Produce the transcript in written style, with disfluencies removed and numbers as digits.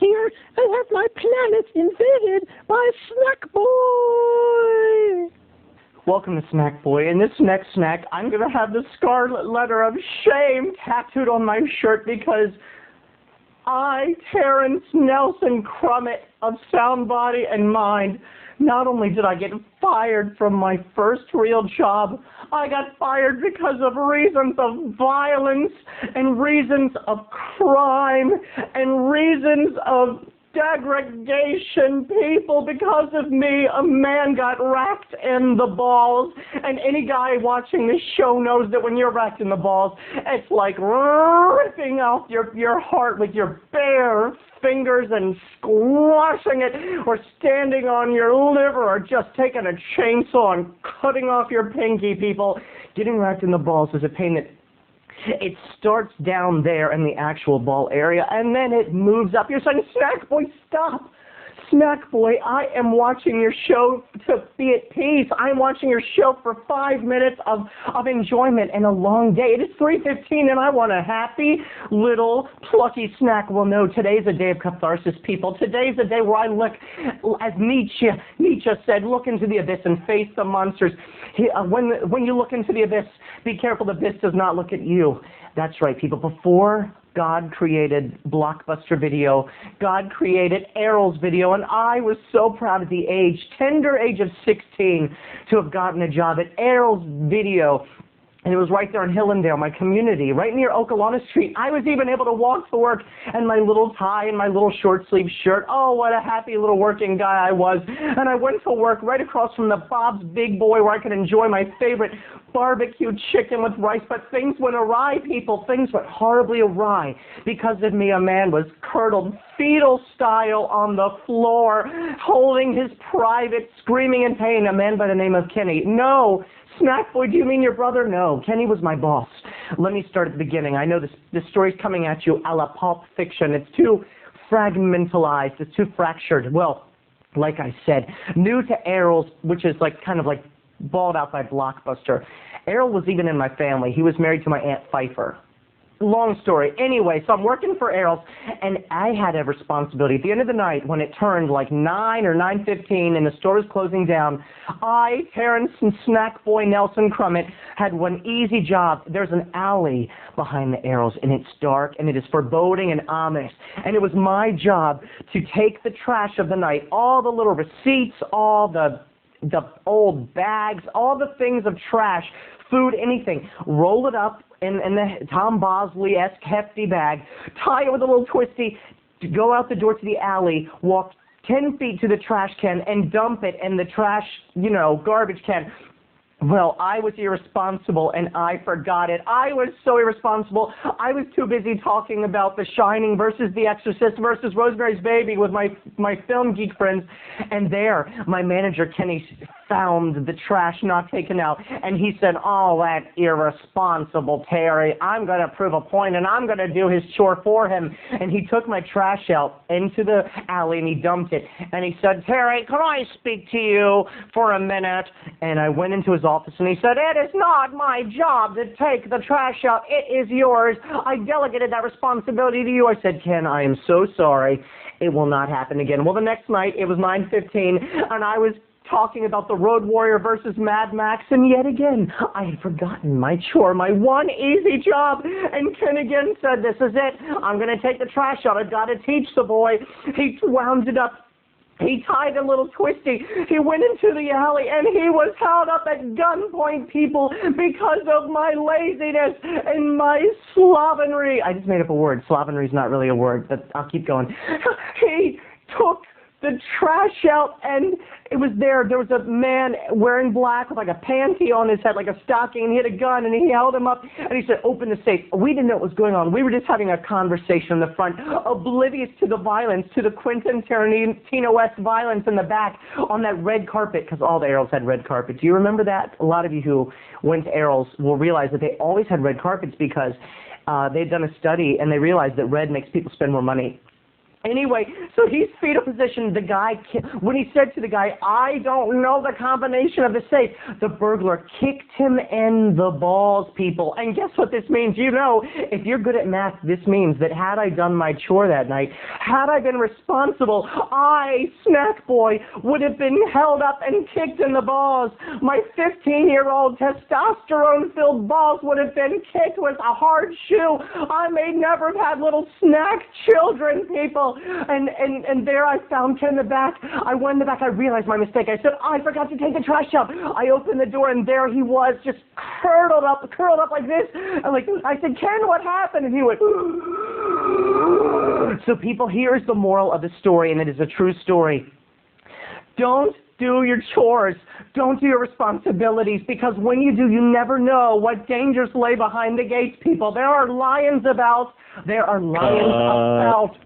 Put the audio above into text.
here and have my planet invaded by Snackboy. Welcome to Snackboy. In this next snack, I'm going to have the scarlet letter of shame tattooed on my shirt because I, Terrence Nelson Crummett of Sound Body and Mind, not only did I get fired from my first real job, I got fired because of reasons of violence and reasons of crime and reasons of degradation. People, because of me, a man got racked in the balls, and any guy watching this show knows that when you're racked in the balls, it's like ripping out your heart with your bare fingers and squashing it, or standing on your liver, or just taking a chainsaw and cutting off your pinky. People, getting racked in the balls is a pain that it starts down there in the actual ball area, and then it moves up. You're saying, Snackboy, stop. Snackboy, I am watching your show to be at peace. I'm watching your show for 5 minutes of enjoyment and a long day. It is 3:15, and I want a happy little plucky snack. Well, no, today's a day of catharsis, people. Today's a day where I look, as Nietzsche said, look into the abyss and face the monsters. When you look into the abyss, be careful the abyss does not look at you. That's right, people. Before God created Blockbuster Video, God created Errol's Video, and I was so proud at the tender age of 16 to have gotten a job at Errol's Video. And it was right there in Hillendale, my community, right near Okalona Street. I was even able to walk to work in my little tie and my little short-sleeve shirt. Oh, what a happy little working guy I was. And I went to work right across from the Bob's Big Boy, where I could enjoy my favorite barbecue chicken with rice. But things went awry, people. Things went horribly awry. Because of me, a man was curdled fetal style on the floor, holding his private, screaming in pain. A man by the name of Kenny. No. Snackboy, do you mean your brother? No, Kenny was my boss. Let me start at the beginning. I know this story's coming at you a la Pulp Fiction. It's too fragmentalized. It's too fractured. Well, like I said, new to Errol's, which is kind of balled out by Blockbuster. Errol was even in my family. He was married to my Aunt Pfeiffer. Long story. Anyway, so I'm working for Errol's, and I had a responsibility. At the end of the night, when it turned 9 or 9:15 and the store was closing down, I, Terrence and Snackboy Nelson Crummett, had one easy job. There's an alley behind the Errol's, and it's dark, and it is foreboding and ominous. And it was my job to take the trash of the night, all the little receipts, all the old bags, all the things of trash, food, anything, roll it up in the Tom Bosley-esque hefty bag, tie it with a little twisty, go out the door to the alley, walk 10 feet to the trash can, and dump it in the trash, garbage can. Well, I was irresponsible, and I forgot it. I was so irresponsible. I was too busy talking about The Shining versus The Exorcist versus Rosemary's Baby with my film geek friends. And there, my manager, Kenny, found the trash not taken out, and he said, oh, that irresponsible Terry. I'm going to prove a point, and I'm going to do his chore for him. And he took my trash out into the alley, and he dumped it. And he said, Terry, can I speak to you for a minute? And I went into his office, and he said, it is not my job to take the trash out. It is yours. I delegated that responsibility to you. I said, Ken, I am so sorry. It will not happen again. Well, the next night, it was 9:15, and I was talking about the Road Warrior versus Mad Max, and yet again, I had forgotten my chore, my one easy job, and Ken again said, this is it. I'm going to take the trash out. I've got to teach the boy. He wound it up. He tied a little twisty. He went into the alley, and he was held up at gunpoint, people, because of my laziness and my slovenry. I just made up a word. Slovenry is not really a word, but I'll keep going. He took the trash out, and it was there. There was a man wearing black with a panty on his head, like a stocking, and he had a gun, and he held him up, and he said, open the safe. We didn't know what was going on. We were just having a conversation in the front, oblivious to the violence, to the Quentin Tarantino-esque violence in the back on that red carpet, because all the Errol's had red carpet. Do you remember that? A lot of you who went to Errol's will realize that they always had red carpets because they'd done a study, and they realized that red makes people spend more money. Anyway, so he's fetal position. The guy, when he said to the guy, I don't know the combination of the safe, the burglar kicked him in the balls, people. And guess what this means? You know, if you're good at math, this means that had I done my chore that night, had I been responsible, I, Snackboy, would have been held up and kicked in the balls. My 15-year-old testosterone-filled balls would have been kicked with a hard shoe. I may never have had little snack children, people. And there I found Ken in the back. I went in the back. I realized my mistake. I said, I forgot to take the trash out. I opened the door, and there he was, just curled up like this. And I said, Ken, what happened? And he went, so people, here's the moral of the story, and it is a true story. Don't do your chores. Don't do your responsibilities, because when you do, you never know what dangers lay behind the gates, people. There are lions about. There are lions about.